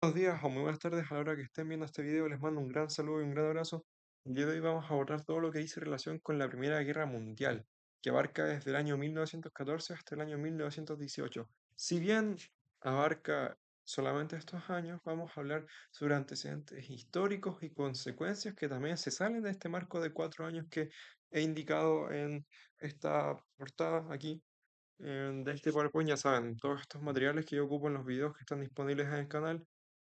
Buenos días o muy buenas tardes a la hora que estén viendo este video. Les mando un gran saludo y un gran abrazo. El día de hoy vamos a abordar todo lo que dice relación con la Primera Guerra Mundial, que abarca desde el año 1914 hasta el año 1918. Si bien abarca solamente estos años, vamos a hablar sobre antecedentes históricos y consecuencias que también se salen de este marco de 4 años que he indicado en esta portada aquí de este PowerPoint. Ya saben, todos estos materiales que yo ocupo en los videos que están disponibles en el canal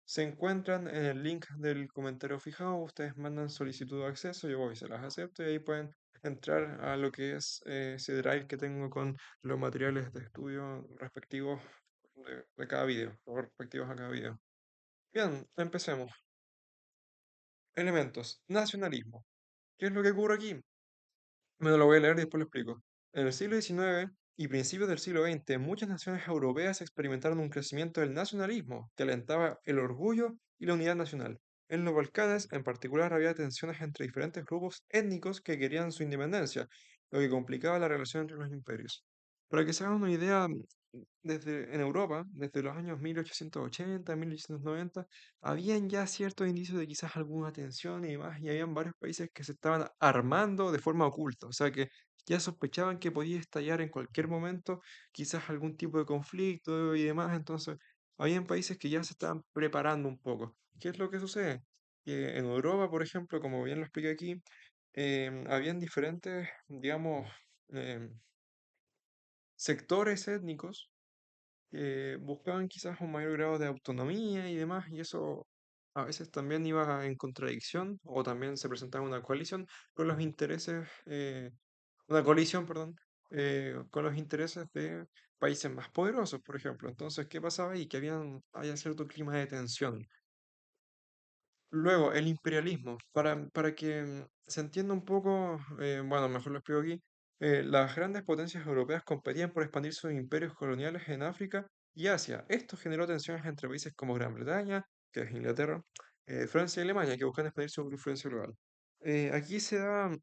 se encuentran en el link del comentario fijado. Ustedes mandan solicitud de acceso, yo voy, se las acepto y ahí pueden entrar a lo que es ese drive que tengo con los materiales de estudio respectivos de cada video, o respectivos a cada video. Bien, empecemos. Elementos. Nacionalismo. ¿Qué es lo que ocurre aquí? Bueno, lo voy a leer y después lo explico. En el siglo XIX y principios del siglo XX, muchas naciones europeas experimentaron un crecimiento del nacionalismo que alentaba el orgullo y la unidad nacional. En los Balcanes, en particular, había tensiones entre diferentes grupos étnicos que querían su independencia, lo que complicaba la relación entre los imperios. Para que se hagan una idea, en Europa, desde los años 1880, 1890, habían ya ciertos indicios de quizás alguna tensión y demás, y habían varios países que se estaban armando de forma oculta, o sea que ya sospechaban que podía estallar en cualquier momento quizás algún tipo de conflicto y demás, entonces habían países que ya se estaban preparando un poco. ¿Qué es lo que sucede? Que en Europa, por ejemplo, como bien lo expliqué aquí, habían diferentes, digamos, em, sectores étnicos que buscaban quizás un mayor grado de autonomía y demás, y eso a veces también iba en contradicción o también se presentaba una coalición con los intereses, una colisión, perdón, con los intereses de países más poderosos, por ejemplo. Entonces, ¿qué pasaba ahí? Que había cierto clima de tensión. Luego, el imperialismo. Para que se entienda un poco, bueno, mejor lo explico aquí. Las grandes potencias europeas competían por expandir sus imperios coloniales en África y Asia. Esto generó tensiones entre países como Gran Bretaña, que es Inglaterra, Francia y Alemania, que buscan expandir su influencia global. Aquí se da,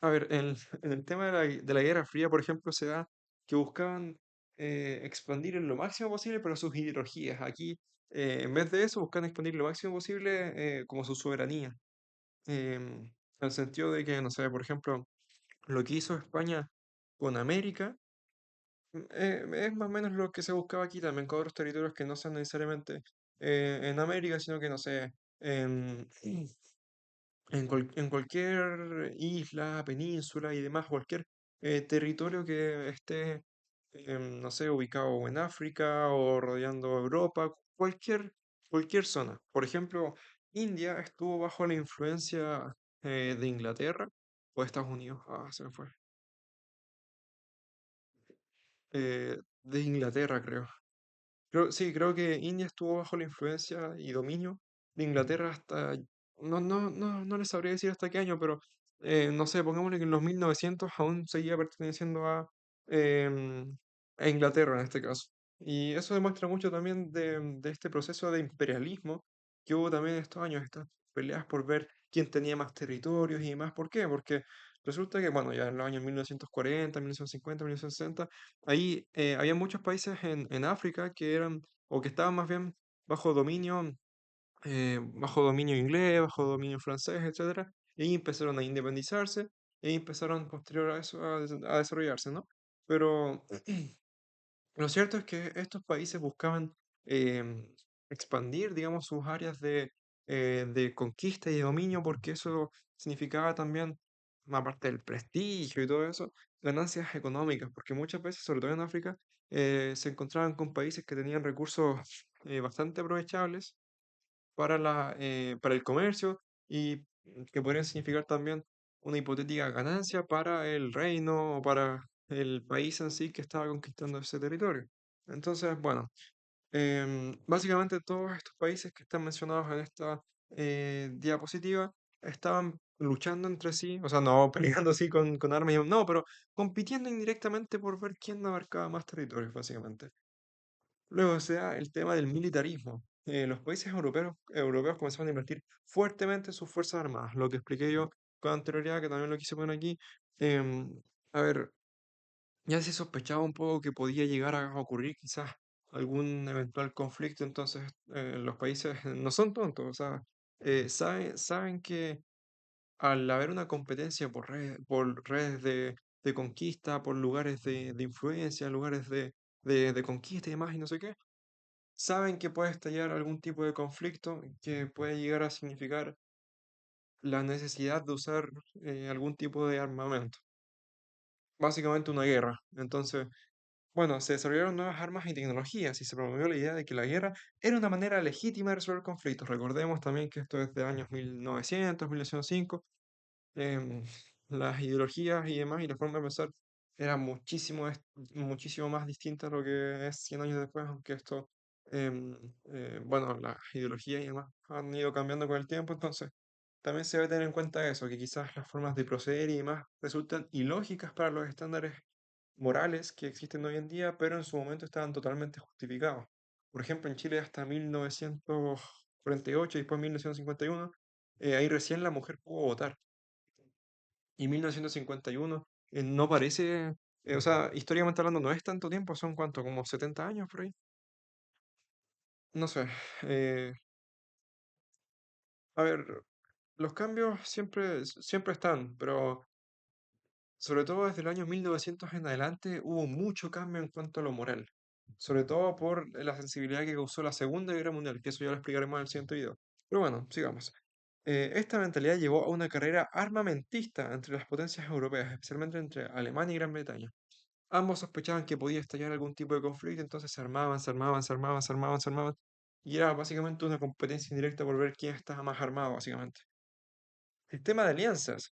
a ver, en el tema de la Guerra Fría, por ejemplo, se da que buscaban expandir en lo máximo posible, pero sus ideologías. Aquí en vez de eso, buscan expandir lo máximo posible como su soberanía. En el sentido de que, no sé, por ejemplo, lo que hizo España con América es más o menos lo que se buscaba aquí también con otros territorios que no sean necesariamente en América, sino que, no sé, en, en cualquier isla, península y demás, cualquier territorio que esté, no sé, ubicado en África o rodeando Europa, cualquier zona. Por ejemplo, India estuvo bajo la influencia de Inglaterra o de Estados Unidos. Ah, se me fue. De Inglaterra, creo. Sí, creo que India estuvo bajo la influencia y dominio de Inglaterra hasta, no les sabría decir hasta qué año, pero no sé, pongámosle que en los 1900 aún seguía perteneciendo em, a Inglaterra en este caso. Y eso demuestra mucho también de este proceso de imperialismo que hubo también estos años, estas peleas por ver quién tenía más territorios y demás. ¿Por qué? Porque resulta que, bueno, ya en los años 1940, 1950, 1960, ahí había muchos países en África que eran, o que estaban más bien bajo dominio inglés, bajo dominio francés, etcétera, y ahí empezaron a independizarse, y ahí empezaron posterior a eso a desarrollarse, ¿no? Pero lo cierto es que estos países buscaban em, expandir, digamos, sus áreas de conquista y de dominio, porque eso significaba también, aparte del prestigio y todo eso, ganancias económicas, porque muchas veces, sobre todo en África, se encontraban con países que tenían recursos bastante aprovechables para el comercio y que podrían significar también una hipotética ganancia para el reino o para el país en sí que estaba conquistando ese territorio. Entonces, bueno, básicamente todos estos países que están mencionados en esta diapositiva estaban luchando entre sí, o sea, no peleando así con armas, no, pero compitiendo indirectamente por ver quién abarcaba más territorios, básicamente. Luego se da el tema del militarismo. Los países europeos comenzaron a invertir fuertemente en sus fuerzas armadas, lo que expliqué yo con anterioridad, que también lo quise poner aquí. Em, a ver, ya se sospechaba un poco que podía llegar a ocurrir quizás algún eventual conflicto, entonces los países no son tontos, o sea, saben que al haber una competencia por redes de conquista, por lugares de influencia, lugares de conquista y demás, y no sé qué, saben que puede estallar algún tipo de conflicto que puede llegar a significar la necesidad de usar algún tipo de armamento, básicamente una guerra. Entonces, bueno, se desarrollaron nuevas armas y tecnologías y se promovió la idea de que la guerra era una manera legítima de resolver conflictos. Recordemos también que esto es de años 1900, 1905. em, las ideologías y demás y la forma de pensar era muchísimo más distinta a lo que es 100 años después, aunque esto, bueno, las ideologías y demás han ido cambiando con el tiempo, entonces también se debe tener en cuenta eso, que quizás las formas de proceder y demás resultan ilógicas para los estándares morales que existen hoy en día, pero en su momento estaban totalmente justificados. Por ejemplo, en Chile hasta 1948 y después 1951, ahí recién la mujer pudo votar. Y 1951 no parece, o sea, históricamente hablando, no es tanto tiempo, son cuánto, como 70 años por ahí. No sé. eh, a ver, los cambios siempre están, pero sobre todo desde el año 1900 en adelante hubo mucho cambio en cuanto a lo moral. Sobre todo por la sensibilidad que causó la Segunda Guerra Mundial, que eso ya lo explicaremos en el siguiente video. Pero bueno, sigamos. Esta mentalidad llevó a una carrera armamentista entre las potencias europeas, especialmente entre Alemania y Gran Bretaña. Ambos sospechaban que podía estallar algún tipo de conflicto, entonces se armaban. Y era básicamente una competencia indirecta por ver quién estaba más armado, básicamente. El tema de alianzas.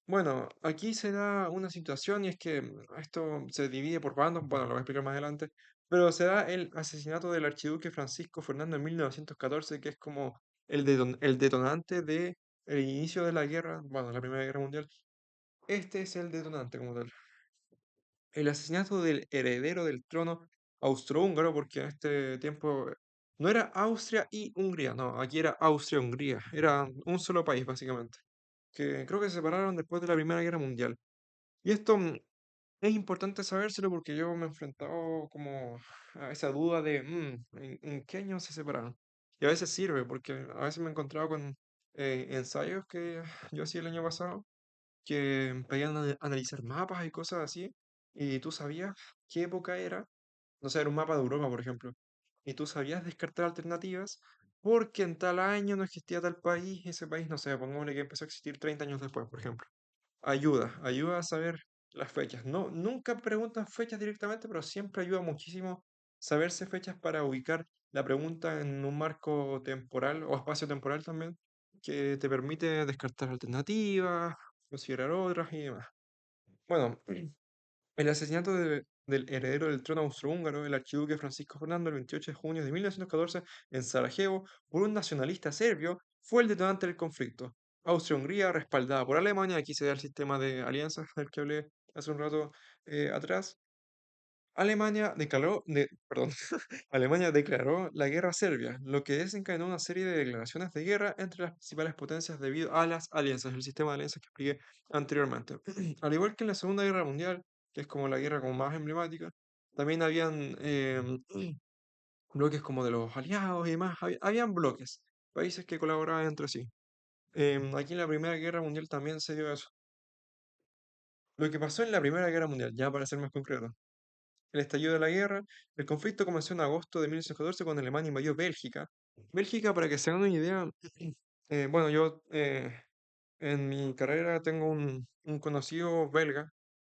Bueno, aquí se da una situación y es que esto se divide por bandos, bueno, lo voy a explicar más adelante, pero se da el asesinato del archiduque Francisco Fernando en 1914, que es como el detonante de el inicio de la guerra, bueno, la Primera Guerra Mundial. Este es el detonante como tal. El asesinato del heredero del trono austrohúngaro, porque en este tiempo no era Austria y Hungría, no, aquí era Austria-Hungría, era un solo país básicamente, que creo que se separaron después de la Primera Guerra Mundial. Y esto es importante sabérselo porque yo me he enfrentado como a esa duda de ¿en qué año se separaron? Y a veces sirve, porque a veces me he encontrado con ensayos que yo hacía el año pasado que pedían analizar mapas y cosas así, y tú sabías qué época era, no sé, era un mapa de Europa, por ejemplo, y tú sabías descartar alternativas porque en tal año no existía tal país, y ese país, no sé, pongámosle que empezó a existir 30 años después, por ejemplo. Ayuda a saber las fechas. No, nunca preguntan fechas directamente, pero siempre ayuda muchísimo saberse fechas para ubicar la pregunta en un marco temporal o espacio temporal también, que te permite descartar alternativas, considerar otras y demás. Bueno, el asesinato del heredero del trono austrohúngaro, el archiduque Francisco Fernando, el 28 de junio de 1914, en Sarajevo, por un nacionalista serbio, fue el detonante del conflicto. Austria-Hungría, respaldada por Alemania, aquí se da el sistema de alianzas del que hablé hace un rato atrás. Perdón, Alemania declaró la guerra a Serbia, lo que desencadenó una serie de declaraciones de guerra entre las principales potencias debido a las alianzas, el sistema de alianzas que expliqué anteriormente. Al igual que en la Segunda Guerra Mundial, que es como la guerra como más emblemática, también habían bloques como de los aliados y demás, habían bloques, países que colaboraban entre sí. Aquí en la Primera Guerra Mundial también se dio eso. Lo que pasó en la Primera Guerra Mundial, ya para ser más concreto. El estallido de la guerra, el conflicto comenzó en agosto de 1914 cuando Alemania invadió Bélgica. Bélgica, para que se hagan una idea, bueno, yo en mi carrera tengo un conocido belga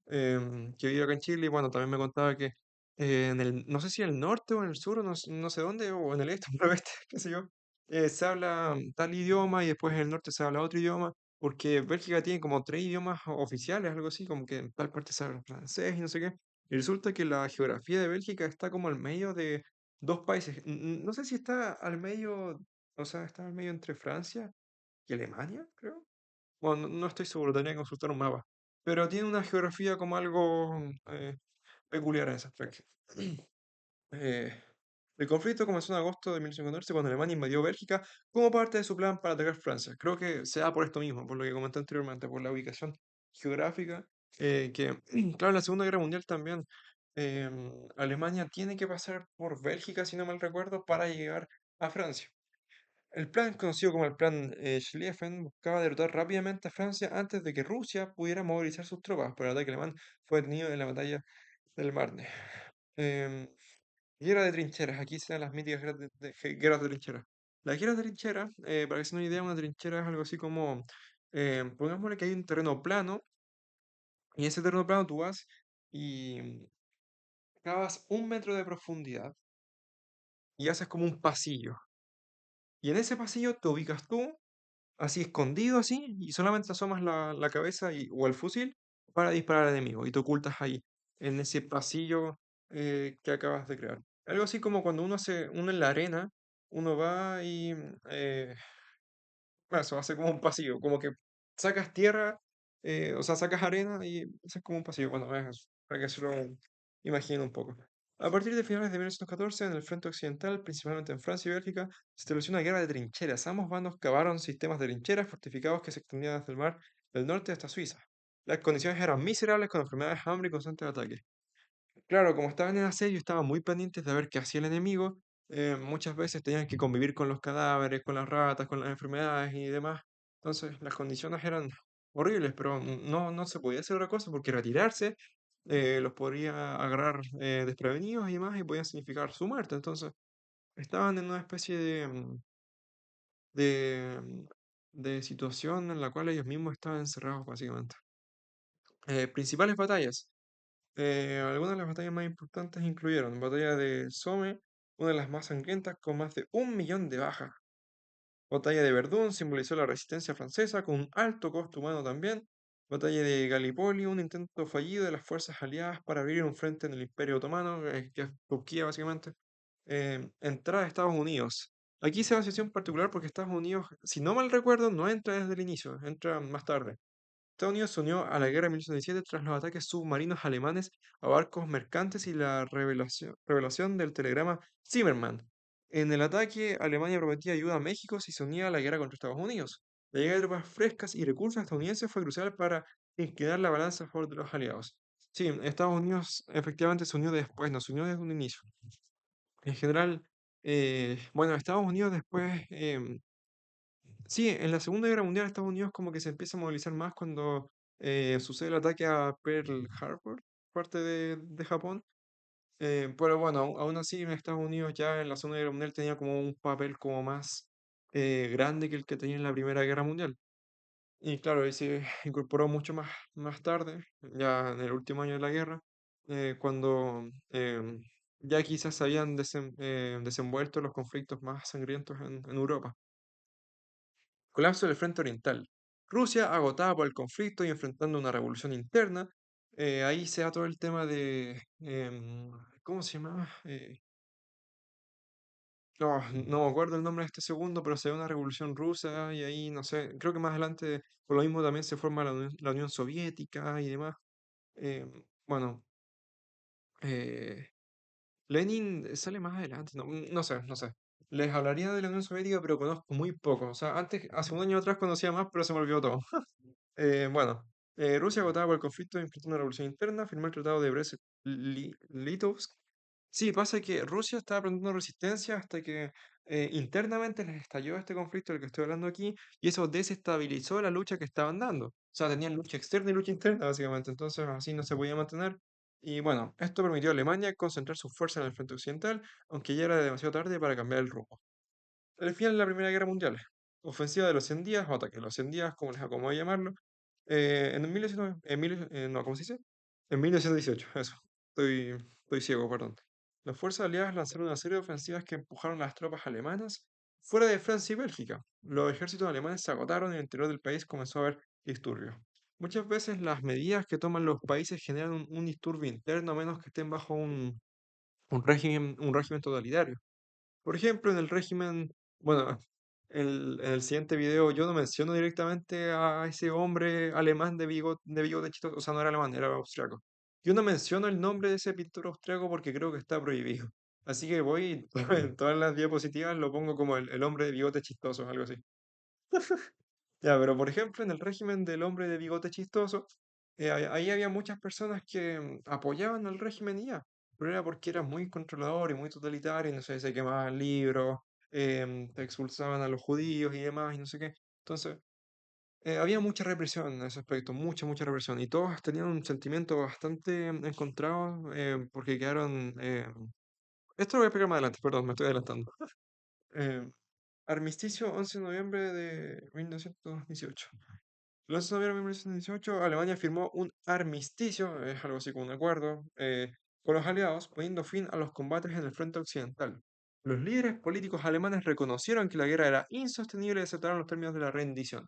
que vive acá en Chile y bueno, también me contaba que no sé si en el norte o en el sur, o no sé dónde, o en el este o en el oeste, qué sé yo, se habla tal idioma y después en el norte se habla otro idioma, porque Bélgica tiene como tres idiomas oficiales, algo así, como que en tal parte se habla francés y no sé qué. Y resulta que la geografía de Bélgica está como al medio de dos países. No sé si está al medio, o sea, está al medio entre Francia y Alemania, creo. Bueno, no estoy seguro, tendría que consultar un mapa. Pero tiene una geografía como algo peculiar en ese aspecto. Eh, el conflicto comenzó en agosto de 1914 cuando Alemania invadió Bélgica como parte de su plan para atacar Francia. Creo que se da por esto mismo, por lo que comenté anteriormente, por la ubicación geográfica, que, claro, en la Segunda Guerra Mundial también. Alemania tiene que pasar por Bélgica, si no mal recuerdo, para llegar a Francia. El plan, conocido como el plan Schlieffen, buscaba derrotar rápidamente a Francia antes de que Rusia pudiera movilizar sus tropas, pero el ataque alemán fue detenido en la batalla del Marne. Em, Guerra de trincheras, aquí se dan las míticas guerras de trincheras. Las guerras de trincheras, para que se den una idea, una trinchera es algo así como, pongámosle que hay un terreno plano, y en ese terreno plano tú vas y cavas 1 metro de profundidad y haces como un pasillo. Y en ese pasillo te ubicas tú, así escondido así, y solamente asomas la cabeza o el fusil para disparar al enemigo, y te ocultas ahí, en ese pasillo que acabas de crear. Algo así como cuando uno en la arena, uno va y eso hace como un pasillo, como que sacas tierra, o sea, sacas arena y haces como un pasillo. Bueno, es eso, para que se lo imaginen un poco. A partir de finales de 1914, en el frente occidental, principalmente en Francia y Bélgica, se estableció una guerra de trincheras. Ambos bandos cavaron sistemas de trincheras fortificados que se extendían desde el mar del norte hasta Suiza. Las condiciones eran miserables con enfermedades, hambre y constantes ataques. Claro, como estaban en asedio, estaban muy pendientes de ver qué hacía el enemigo. Muchas veces tenían que convivir con los cadáveres, con las ratas, con las enfermedades y demás. Entonces, las condiciones eran horribles, pero no se podía hacer otra cosa porque retirarse los podría agarrar desprevenidos y demás y podía significar su muerte. Entonces, estaban en una especie de, mm, de situación en la cual ellos mismos estaban encerrados, básicamente. Principales batallas. Algunas de las batallas más importantes incluyeron Batalla de Somme, una de las más sangrientas con más de 1 millón de bajas. Batalla de Verdún simbolizó la resistencia francesa con un alto costo humano también. Batalla de Gallipoli, un intento fallido de las fuerzas aliadas para abrir un frente en el Imperio Otomano, que es Turquía básicamente. Entrada de Estados Unidos. Aquí se da una situación particular porque Estados Unidos, si no mal recuerdo, no entra desde el inicio, entra más tarde. Estados Unidos se unió a la guerra de 1917 tras los ataques submarinos alemanes a barcos mercantes y la revelación del telegrama Zimmermann. En el ataque, Alemania prometía ayuda a México si se unía a la guerra contra Estados Unidos. La llegada de tropas frescas y recursos estadounidenses fue crucial para inclinar la balanza a favor de los aliados. Sí, Estados Unidos efectivamente se unió después, no se unió desde un inicio. En general, bueno, Estados Unidos después sí, en la Segunda Guerra Mundial Estados Unidos como que se empieza a movilizar más cuando sucede el ataque a Pearl Harbor, parte de Japón. Pero bueno, aún así en Estados Unidos ya en la Segunda Guerra Mundial tenía como un papel como más grande que el que tenía en la Primera Guerra Mundial. Y claro, y se incorporó mucho más tarde, ya en el último año de la guerra, cuando ya quizás se habían desenvuelto los conflictos más sangrientos en Europa. Colapso del frente oriental. Rusia, agotada por el conflicto y enfrentando una revolución interna, ahí se da todo el tema de... ¿cómo se llama? No me acuerdo el nombre de este segundo, pero se da una revolución rusa y ahí, no sé, creo que más adelante por lo mismo también se forma la Unión Soviética y demás. Bueno, eh, Lenin sale más adelante, no sé. Les hablaría de la Unión Soviética, pero conozco muy poco. O sea, antes, hace un año atrás conocía más, pero se me olvidó todo. Bueno, Rusia, agotada por el conflicto, enfrentó una revolución interna, firmó el Tratado de Brest-Litovsk. Sí, pasa que Rusia estaba aprendiendo resistencia hasta que internamente les estalló este conflicto del que estoy hablando aquí, y eso desestabilizó la lucha que estaban dando. O sea, tenían lucha externa y lucha interna, básicamente, entonces así no se podía mantener. Y bueno, esto permitió a Alemania concentrar sus fuerzas en el frente occidental, aunque ya era demasiado tarde para cambiar el rumbo. El final de la Primera Guerra Mundial. Ofensiva de los 100 días o ataque de los 100 días, como les acomode llamarlo. En el 1900, no, ¿cómo se dice? En 1918, eso. Estoy ciego, perdón. Las fuerzas aliadas lanzaron una serie de ofensivas que empujaron a las tropas alemanas fuera de Francia y Bélgica. Los ejércitos alemanes se agotaron y en el interior del país comenzó a haber disturbios. Muchas veces las medidas que toman los países generan un disturbio interno a menos que estén bajo un régimen totalitario. Por ejemplo, en el régimen, bueno, en el siguiente video yo no menciono directamente a ese hombre alemán de bigote chistoso, o sea, no era alemán, era austriaco. Yo no menciono el nombre de ese pintor austriaco porque creo que está prohibido. Así que voy, en todas las diapositivas lo pongo como el hombre de bigote chistoso, algo así. Ya, pero por ejemplo, en el régimen del hombre de bigote chistoso, ahí había muchas personas que apoyaban al régimen y ya, pero era porque era muy controlador y muy totalitario, y no sé, se quemaban libros, te expulsaban a los judíos y demás, y no sé qué. Entonces, había mucha represión en ese aspecto, mucha represión, y todos tenían un sentimiento bastante encontrado, porque quedaron... esto lo voy a explicar más adelante, perdón, me estoy adelantando. Eh, Armisticio 11 de noviembre de 1918. El 11 de noviembre de 1918, Alemania firmó un armisticio, es algo así como un acuerdo, con los aliados, poniendo fin a los combates en el frente occidental. Los líderes políticos alemanes reconocieron que la guerra era insostenible y aceptaron los términos de la rendición.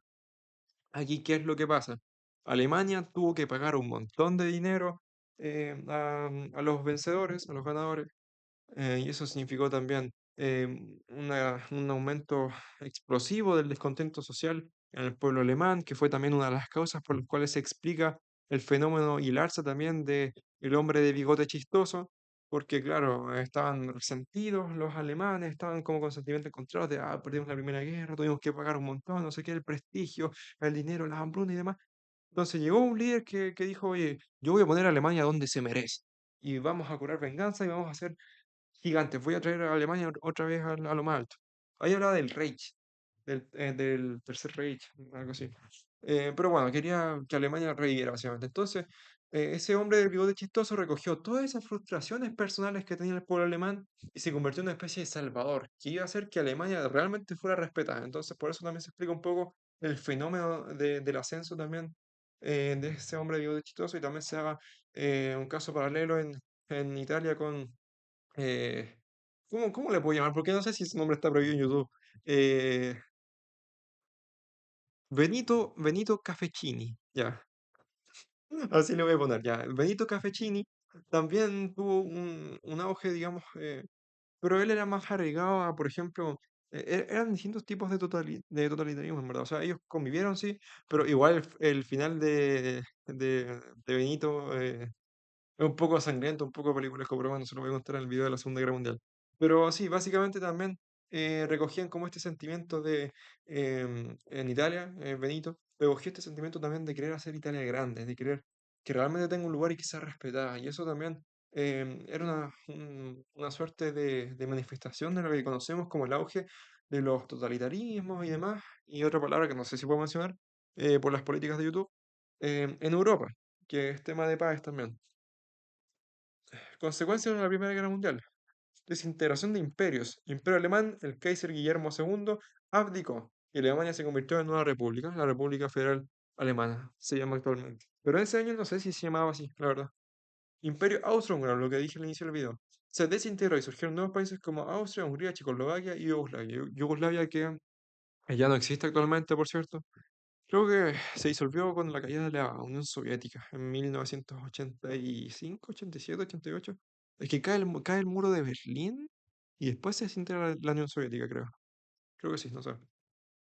Aquí, ¿qué es lo que pasa? Alemania tuvo que pagar un montón de dinero a los vencedores, a los ganadores, y eso significó también un aumento explosivo del descontento social en el pueblo alemán, que fue también una de las causas por las cuales se explica el fenómeno y el alza también de el hombre de bigote chistoso, porque claro, estaban resentidos los alemanes, estaban como con sentimientos encontrados de, perdimos la primera guerra, tuvimos que pagar un montón, no sé qué, el prestigio, el dinero, la hambruna y demás. Entonces llegó un líder que dijo, oye, yo voy a poner a Alemania donde se merece. Y vamos a curar venganza y vamos a hacer gigantes. Voy a traer a Alemania otra vez a lo más alto. Ahí hablaba del Reich, del Tercer Reich, algo así. Pero bueno, quería que Alemania reviviera, básicamente. Entonces, ese hombre del bigote chistoso recogió todas esas frustraciones personales que tenía el pueblo alemán y se convirtió en una especie de salvador, que iba a hacer que Alemania realmente fuera respetada. Entonces, por eso también se explica un poco el fenómeno del ascenso también de ese hombre de bigote chistoso y también se haga un caso paralelo en Italia con eh, cómo le puedo llamar? Porque no sé si su nombre está prohibido en YouTube. Eh, Benito Cafecini, ya. Así le voy a poner, ya. Benito Cafecini también tuvo un auge, digamos, pero él era más arraigado a, por ejemplo, eran distintos tipos de totalitarismo, en verdad. O sea, ellos convivieron, sí, pero igual el final de Benito es un poco sangriento, un poco películas pero bueno, se lo voy a contar en el video de la Segunda Guerra Mundial. Pero sí, básicamente también recogían como este sentimiento de, en Italia, Benito, recogió este sentimiento también de querer hacer Italia grande, de querer que realmente tenga un lugar y que sea respetada. Y eso también era una suerte de manifestación de lo que conocemos como el auge de los totalitarismos y demás. Y otra palabra que no sé si puedo mencionar por las políticas de YouTube, en Europa, que es tema de paz también. Consecuencias de la Primera Guerra Mundial. Desintegración de imperios. Imperio alemán, el Kaiser Guillermo II, abdicó y Alemania se convirtió en una república, la República Federal Alemana, se llama actualmente. Pero en ese año no sé si se llamaba así, la verdad. Imperio Austrohúngaro, lo que dije al inicio del video. Se desintegró y surgieron nuevos países como Austria, Hungría, Checoslovaquia y Yugoslavia. Yugoslavia que ya no existe actualmente, por cierto. Creo que se disolvió con la caída de la Unión Soviética en 1985, 87, 88. Es que cae el muro de Berlín y después se desintegra la Unión Soviética, creo. Creo que sí, no sé.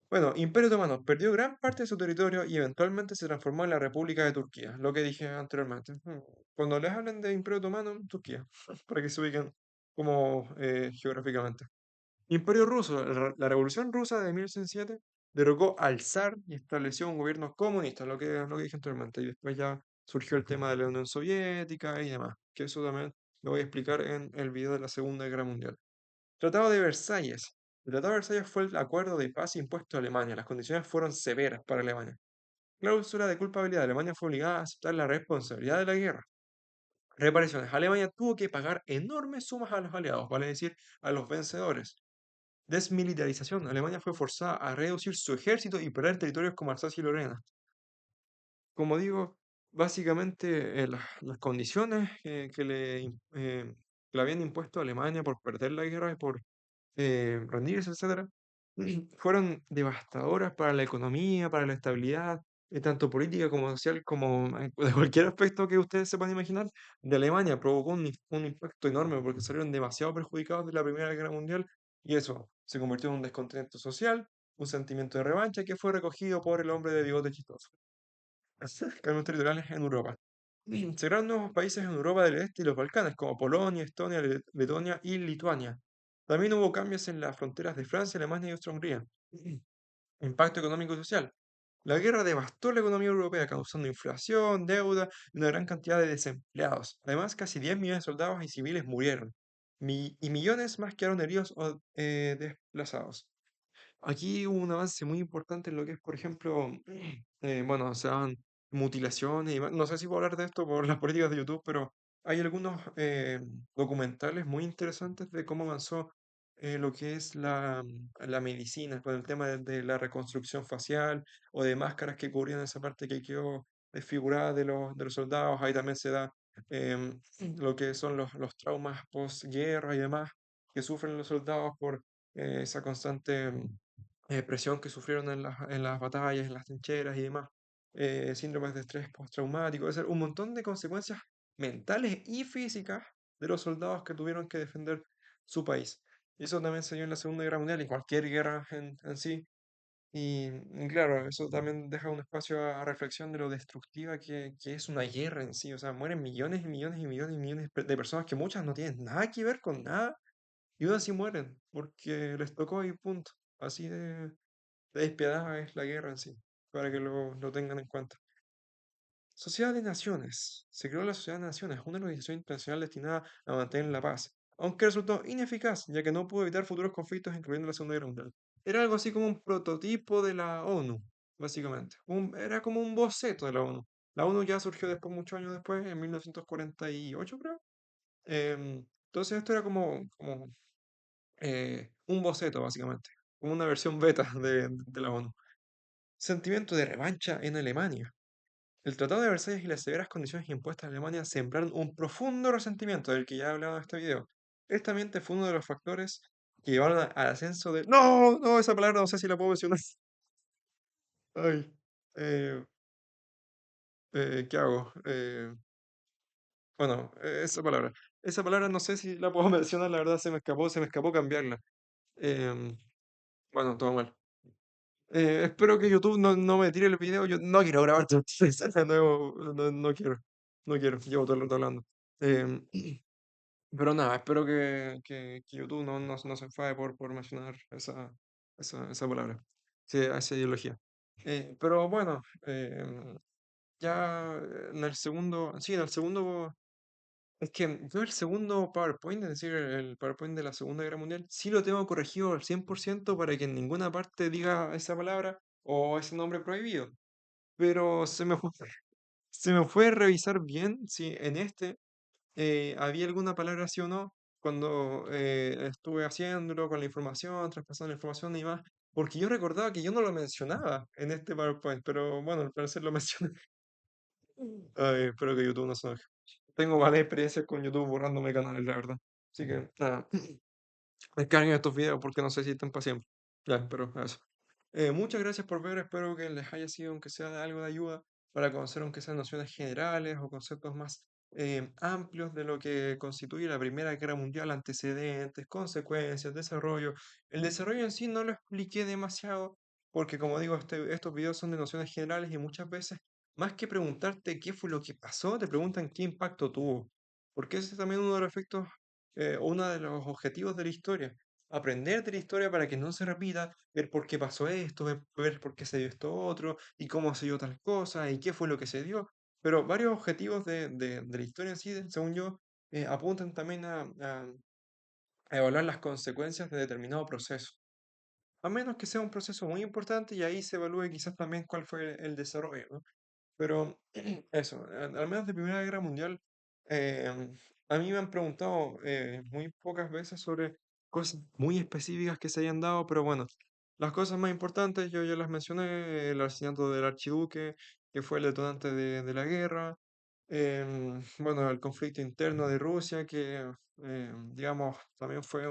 Bueno, Imperio Otomano perdió gran parte de su territorio y eventualmente se transformó en la República de Turquía, lo que dije anteriormente. Cuando les hablen de Imperio Otomano, Turquía, para que se ubiquen como geográficamente. Imperio ruso. La Revolución Rusa de 1907 derrocó al zar y estableció un gobierno comunista, lo que dije anteriormente. Y después ya surgió el tema de la Unión Soviética y demás, que eso también lo voy a explicar en el video de la Segunda Guerra Mundial. Tratado de Versalles. El Tratado de Versalles fue el acuerdo de paz impuesto a Alemania. Las condiciones fueron severas para Alemania. Cláusula de culpabilidad. Alemania fue obligada a aceptar la responsabilidad de la guerra. Reparaciones. Alemania tuvo que pagar enormes sumas a los aliados, vale decir, a los vencedores. Desmilitarización. Alemania fue forzada a reducir su ejército y perder territorios como Alsacia y Lorena. Como digo, básicamente las condiciones que le habían impuesto a Alemania por perder la guerra y por rendirse, etcétera, fueron devastadoras para la economía, para la estabilidad, tanto política como social, como de cualquier aspecto que ustedes se puedan imaginar, de Alemania. Provocó un impacto enorme porque salieron demasiado perjudicados de la Primera Guerra Mundial y eso se convirtió en un descontento social, un sentimiento de revancha que fue recogido por el hombre de bigote chistoso. Cambios territoriales en Europa. Se crearon nuevos países en Europa del Este y los Balcanes, como Polonia, Estonia, Letonia y Lituania. También hubo cambios en las fronteras de Francia, Alemania y Austria-Hungría. Impacto económico y social. La guerra devastó la economía europea, causando inflación, deuda y una gran cantidad de desempleados. Además, casi 10 millones de soldados y civiles murieron, y millones más quedaron heridos o desplazados. Aquí hubo un avance muy importante en lo que es, por ejemplo, bueno, se daban mutilaciones y no sé si puedo hablar de esto por las políticas de YouTube, pero hay algunos documentales muy interesantes de cómo avanzó lo que es la medicina con el tema de la reconstrucción facial o de máscaras que cubrían esa parte que quedó desfigurada de los soldados. Ahí también se da lo que son los traumas postguerra y demás que sufren los soldados por esa constante presión que sufrieron en las batallas, en las trincheras y demás, síndromes de estrés postraumático, es decir, un montón de consecuencias mentales y físicas de los soldados que tuvieron que defender su país. Y eso también se dio en la Segunda Guerra Mundial y cualquier guerra en sí. Y claro, eso también deja un espacio a reflexión de lo destructiva que es una guerra en sí. O sea, mueren millones y millones y millones y millones de personas que muchas no tienen nada que ver con nada y aún así mueren porque les tocó y punto. Así de despiadada es la guerra en sí, para que lo tengan en cuenta. Sociedad de Naciones. Se creó la Sociedad de Naciones, una organización internacional destinada a mantener la paz, aunque resultó ineficaz, ya que no pudo evitar futuros conflictos, incluyendo la Segunda Guerra Mundial. Era algo así como un prototipo de la ONU, básicamente. Era como un boceto de la ONU. La ONU ya surgió después, muchos años después, en 1948, creo. Entonces esto era como un boceto, básicamente, como una versión beta de la ONU. Sentimiento de revancha en Alemania. El Tratado de Versalles y las severas condiciones impuestas a Alemania sembraron un profundo resentimiento del que ya he hablado en este video. Este ambiente fue uno de los factores que llevaron al ascenso de... No, no, esa palabra no sé si la puedo mencionar. Ay, eh, ¿qué hago? Bueno, esa palabra. Esa palabra no sé si la puedo mencionar, la verdad se me escapó cambiarla. Em, bueno, todo mal. Espero que YouTube no me tire el video. Yo no quiero grabar todo esto de nuevo. No, no quiero. No quiero. Llevo todo el rato hablando. Em, pero nada, espero que YouTube no se enfade por mencionar esa palabra. Sí, esa ideología. Pero bueno, ya en el segundo. Sí, en el segundo. Es que yo el segundo PowerPoint, es decir, el PowerPoint de la Segunda Guerra Mundial, sí lo tengo corregido al 100% para que en ninguna parte diga esa palabra o ese nombre prohibido. Pero se me fue a revisar bien si en este había alguna palabra así o no cuando estuve haciéndolo con la información, traspasando la información y más. Porque yo recordaba que yo no lo mencionaba en este PowerPoint, pero bueno, al parecer lo mencioné. Ay, espero que YouTube no se enoje. Tengo malas experiencias con YouTube borrándome canales, la verdad. Así que, nada, descarguen estos videos porque no sé si están para siempre. Ya, pero eso. Muchas gracias por ver, espero que les haya sido, aunque sea de algo de ayuda, para conocer, aunque sean nociones generales o conceptos más amplios de lo que constituye la Primera Guerra Mundial, antecedentes, consecuencias, desarrollo. El desarrollo en sí no lo expliqué demasiado, porque como digo, estos videos son de nociones generales y muchas veces, más que preguntarte qué fue lo que pasó, te preguntan qué impacto tuvo. Porque ese es también uno de los efectos, uno de los objetivos de la historia aprender de la historia para que no se repita, ver por qué pasó esto, ver por qué se dio esto otro, y cómo se dio tal cosa, y qué fue lo que se dio. Pero varios objetivos de la historia en sí, según yo, apuntan también a evaluar las consecuencias de determinado proceso. A menos que sea un proceso muy importante y ahí se evalúe quizás también cuál fue el desarrollo, ¿no? Pero eso, al menos de Primera Guerra Mundial, a mí me han preguntado muy pocas veces sobre cosas muy específicas que se hayan dado, pero bueno, las cosas más importantes yo ya las mencioné, el asesinato del archiduque, que fue el detonante de la guerra, bueno, el conflicto interno de Rusia, que digamos también fue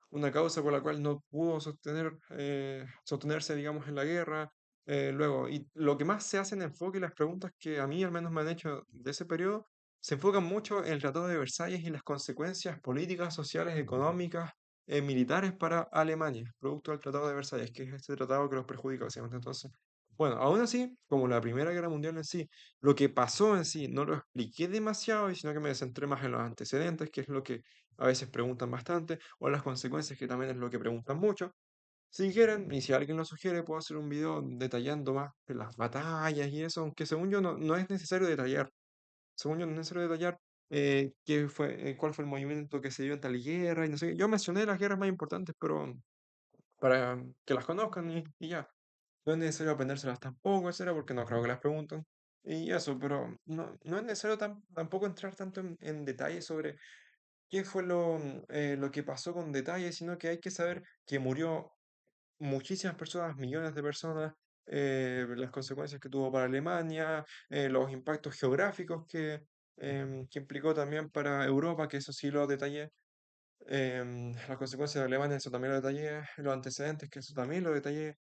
una causa por la cual no pudo sostenerse, digamos, en la guerra. Luego, y lo que más se hace en enfoque y las preguntas que a mí al menos me han hecho de ese periodo, se enfocan mucho en el Tratado de Versalles y las consecuencias políticas, sociales, económicas, militares para Alemania, producto del Tratado de Versalles, que es este tratado que los perjudica, básicamente. Entonces, bueno, aún así, como la Primera Guerra Mundial en sí, lo que pasó en sí no lo expliqué demasiado, y sino que me centré más en los antecedentes, que es lo que a veces preguntan bastante, o las consecuencias, que también es lo que preguntan mucho. Si quieren, y si alguien lo sugiere, puedo hacer un video detallando más de las batallas y eso, aunque según yo no es necesario detallar. Según yo no es necesario detallar qué fue, cuál fue el movimiento que se dio en tal guerra y no sé qué. Yo mencioné las guerras más importantes, pero para que las conozcan y ya. No es necesario aprendérselas tampoco, etcétera, porque no creo que las pregunten. Y eso, pero no es necesario tampoco entrar tanto en detalle sobre qué fue lo que pasó con detalle, sino que hay que saber que murió muchísimas personas, millones de personas, las consecuencias que tuvo para Alemania, los impactos geográficos que implicó también para Europa, que eso sí lo detallé, las consecuencias de Alemania, eso también lo detallé, los antecedentes, que eso también lo detallé,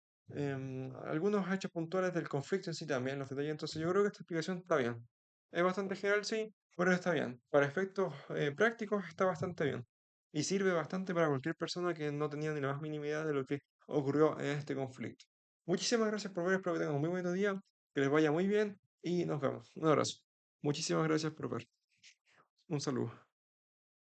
algunos hechos puntuales del conflicto en sí también los detallé, entonces yo creo que esta explicación está bien. Es bastante general, sí, pero está bien. Para efectos prácticos está bastante bien. Y sirve bastante para cualquier persona que no tenía ni la más mínima idea de lo que ocurrió en este conflicto. Muchísimas gracias por ver, espero que tengan un muy buen día, que les vaya muy bien y nos vemos. Un abrazo. Muchísimas gracias por ver. Un saludo.